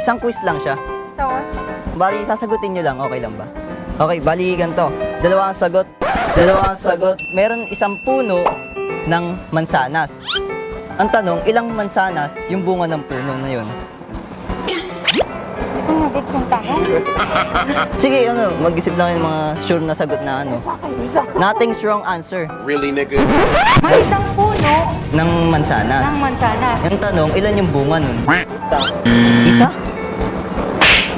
Isang quiz lang siya. Tapos? Bali, sasagutin nyo lang. Okay lang ba? Okay, bali ganito. Dalawa ang sagot. Dalawa ang sagot. Meron isang puno ng mansanas. Ang tanong, ilang mansanas yung bunga ng puno na yun? Kung nag-gets yung tanong? Sige, mag-isip lang yung mga sure na sagot na Nothing's wrong answer Really, nigga? May isang puno ng mansanas. ng mansanas. Yung tanong, ilan yung bunga nun? Isa?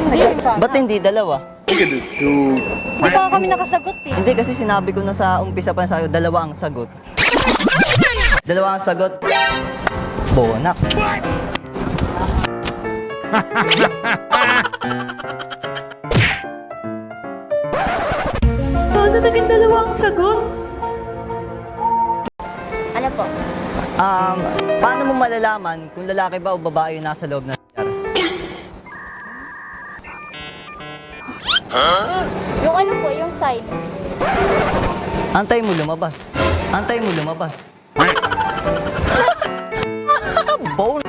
Hindi mansanas. Ba't hindi dalawa? Look at this dude. Hindi pa kami nakasagot eh. Hindi kasi sinabi ko na sa umpisa pa sa'yo, dalawa ang sagot. Dalawa ang sagot. Bonak. Ano naging dalawang sagot? Ano po? Paano mo malalaman kung lalaki ba o babae yung nasa loob ng CR? Yung ano po, yung side. Antay mo lumabas. Antay mo lumabas. Bone.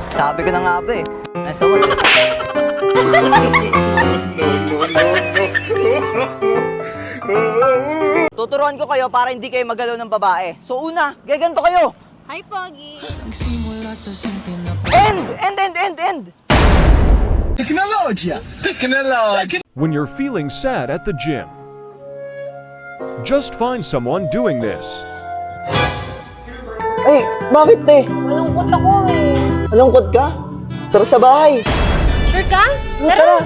Sabi ko na nga ba eh. Nasa what eh. Tuturuan ko kayo para hindi kayo magalaw ng babae. So una, gaganto kayo. Hi, Pogi! End! When you're feeling sad at the gym, just find someone doing this. Ay, bakit eh? Malungkot ako eh. Malungkot ka? Tara sa bahay. Sure ka? Tara.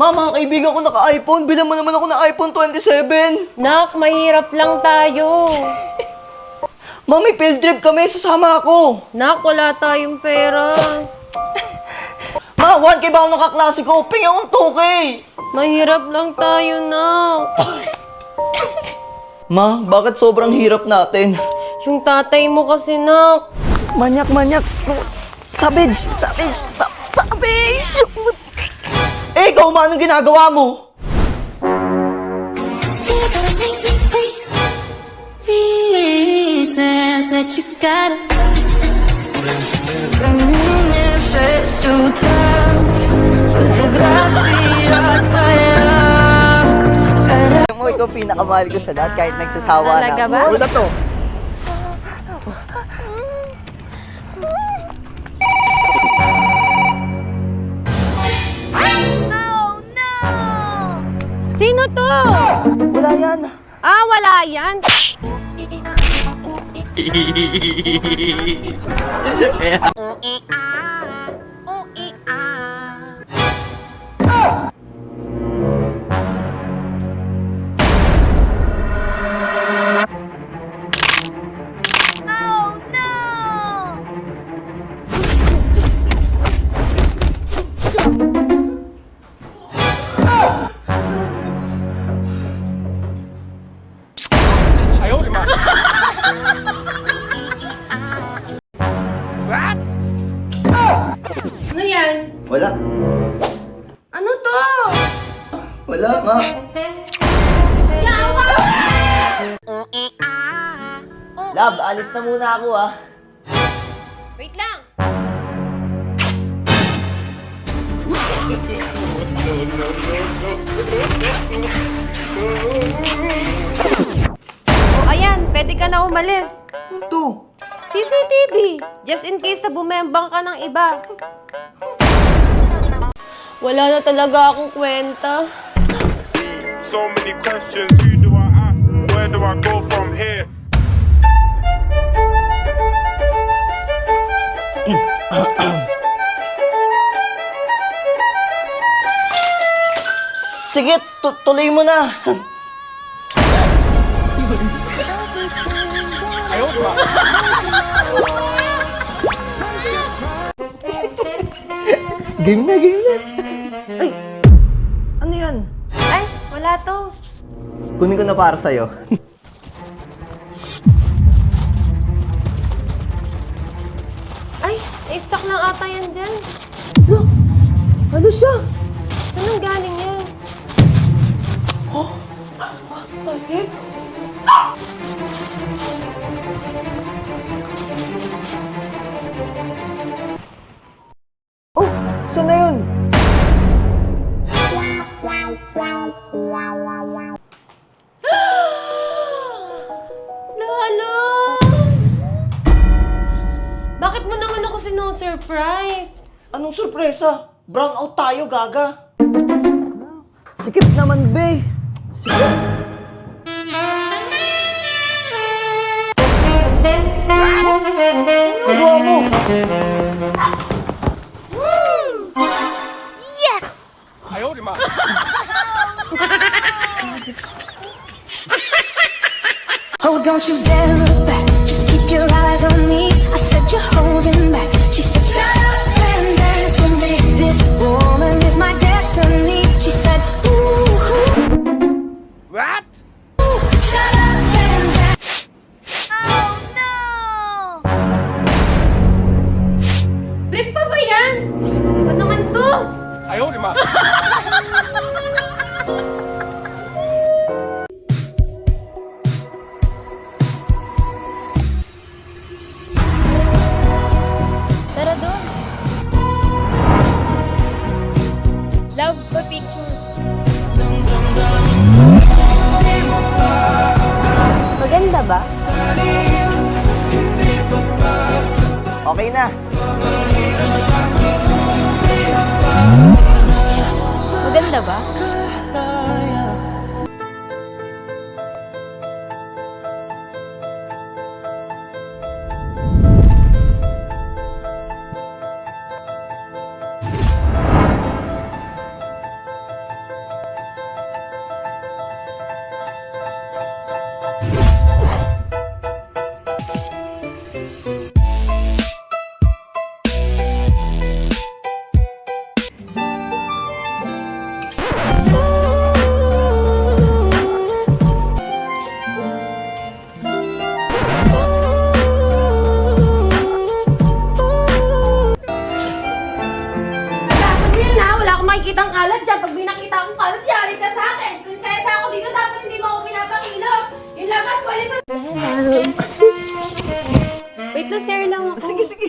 Mama, kaibigan ko naka-iPhone. Bilang mo naman ako ng iPhone 27. Nak, mahirap lang tayo. Ma, may field trip kami. Sasama ako. Nak, wala tayong pera. Ma, 1K ba ako ng kaklase ko? Pingi akong 2K. Mahirap lang tayo, Nak. Ma, bakit sobrang hirap natin? Yung tatay mo kasi, Nak. Manyak. Savage. Eh, ikaw, ma, anong ginagawa mo? Alam mo, ikaw pinakamahal ko sa lahat kahit nagsasawa Talaga na. ba? Wala to. Sino to? Wala yan. Ah, wala yan. Ano yan? Wala. Ano to? Wala, ma. Yawa! Love, alis na muna ako, ah. Wait lang. Oh, ayan. Pwede ka na umalis. Ito. CCTV. Just in case na bumembang ka ng iba. Wala na talaga akong kwenta. So many questions, who do I ask? Where do I go from here? Sige, tuloy mo na. Game na. Ay, ano yan? Ay, wala to. Kunin ko na para sa'yo. Ay, na-stuck lang ata yan dyan. Ano siya? Saan ang galing yan? Oh, saan na yun? Lalo! Bakit mo naman ako sino-surprise? Anong sorpresa? Brown out tayo, gaga. Sikip naman, be. Sikip. Ano gawa mo? Oh, don't you dare look back. Just keep your eyes on me. I said you're holding back. She said, shut up and dance with me. This woman is my destiny. She said, ooh. What? Shut up and dance. Oh, no. Break pa ba yan? Ano naman to? Tara doon. Love pa picture. Maganda ba? Okay na. Maganda ba? Sabi na, wala akong makikita ang kalat dyan. Pag may nakita akong kalat, yari ka sa akin. Prinsesa ako dito, dapat hindi mo ako pinapakilos. Yung labas, wali sa... Wait lang, share lang ako. Sige, sige.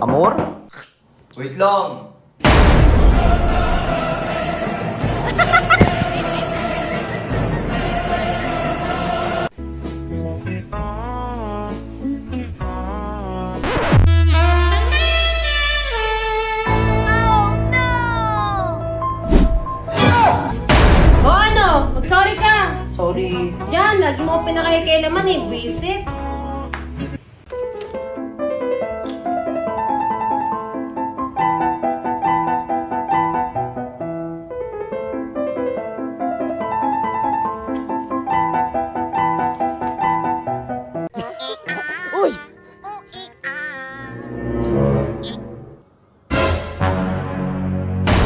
Amor? Wait lang. O ano, mag-sorry ka. Sorry. Yan, lagi mo ako pinakaikialaman eh, visit. Uy!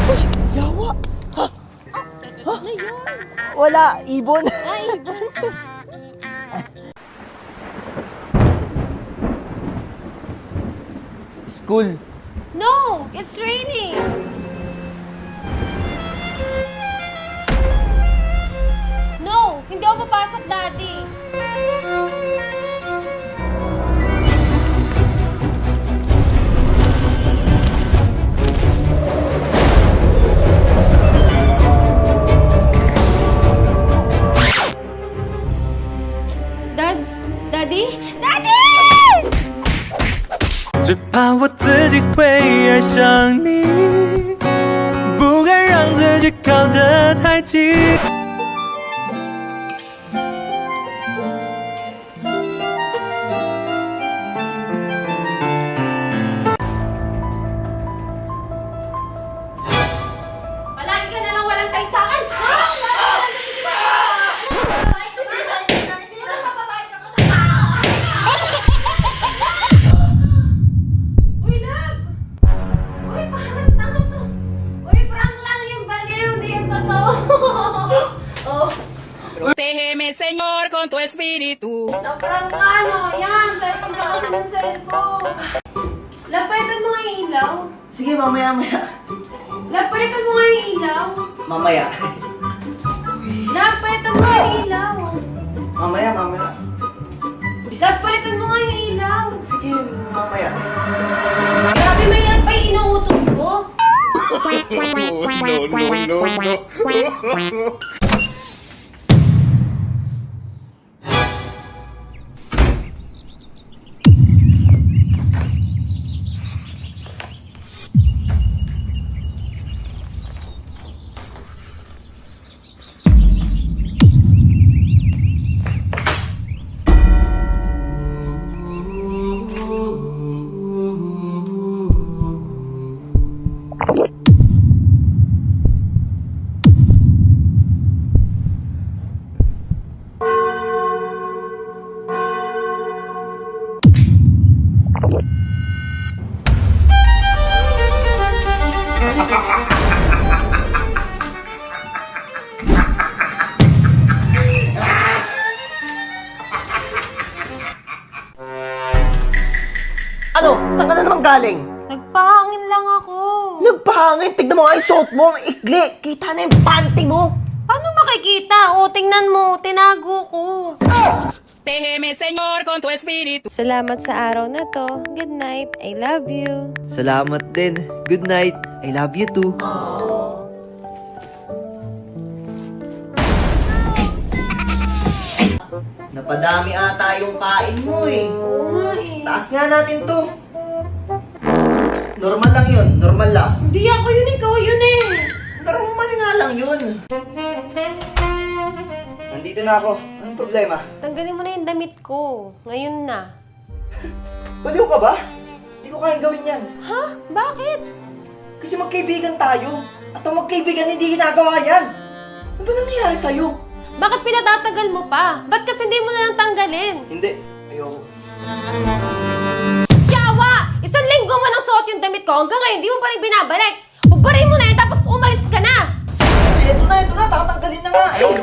Uy! Yawa! Ha? Ha? Wala! Ibon! School. No, it's raining. No, hindi ako papasok, Daddy. Daddy? Daddy! 只怕我自己会爱上你，不敢让自己靠得太近。 Palagi ka na lang walang time sa akin. Naprang ka, no? Yan, cellphone ka kasi ng cellphone. Love, palitan mo nga yung ilaw. Sige, mamaya. Love, palitan mo nga yung ilaw. Mamaya. Love, palitan mo nga yung ilaw. Mamaya. Love, palitan mo nga yung ilaw. Sige, mamaya. Grabe, may yan pa yung inuutos ko. no. Ano? Saan ka na naman galing? Nagpahangin lang ako. Nagpahangin. Tignan mo nga yung suot mo. Ang ikli. Kita na yung panty mo. Paano makikita? O, tingnan mo. Tinago ko. Salamat sa araw na to. Good night. I love you. Salamat din. Good night. I love you too. Napadami ata yung kain mo eh. Oo nga eh. Taas nga natin to. Normal lang yun. Normal lang. Hindi ako yun, ikaw yun eh. Normal nga lang yun. Nandito na ako. Anong problema? Tanggalin mo na yung damit ko. Ngayon na. Baliw ka ba? Hindi ko kayang gawin yan. Ha? Bakit? Kasi magkaibigan tayo. At ang magkaibigan hindi ginagawa yan. Ano ba nangyayari sa'yo? Bakit pinatatagal mo pa? Ba't kasi hindi mo na lang tanggalin? Hindi. Ayoko. Yawa! Isang linggo mo nang suot yung damit ko. Hanggang ngayon, di mo pa rin binabalik. Hubarin mo na yun, tapos umalis ka na. Ito na. Tatanggalin na nga. Eh.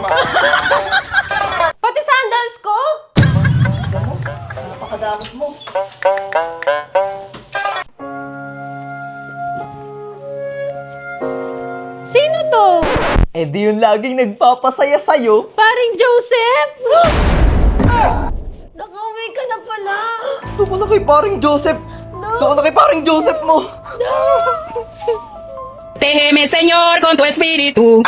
Pati sandals ko? Alam mo, napakadamot mo. Sino to? Eh di yun laging nagpapasaya sa'yo. Paring Joseph? Nakauwi ka na pala. Ito ko na kay paring Joseph. Ito ko na kay paring Joseph mo. Protégeme, Señor, con tu espíritu.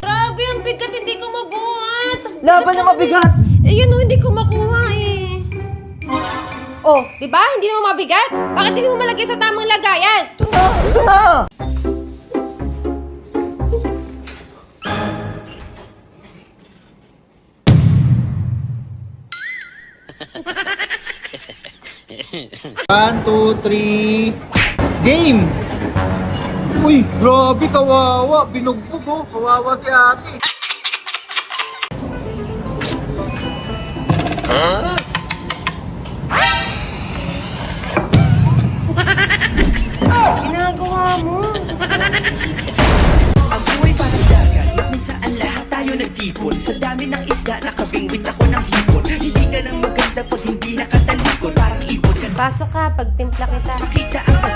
Grabe, ang bigat, hindi ko mabuhat. Laban na mabigat. Eh, yun o, hindi ko makuha eh. Oh, di ba? Hindi naman mabigat? Bakit hindi mo malagay sa tamang lagayan? Ito na. One, two, three, game! Uy, grabe, kawawa. Binugbog, oh. Kawawa si ate. Ginagawa mo. Ang buhay parang dagat, saan lahat tayo nagtipon. Sa dami ng isda, nakabingwit ako ng hipon. Hindi ka nang maganda pag hindi nakatalikod. Parang ipon ka, Pasok ka, pagtimpla kita. makita ang sa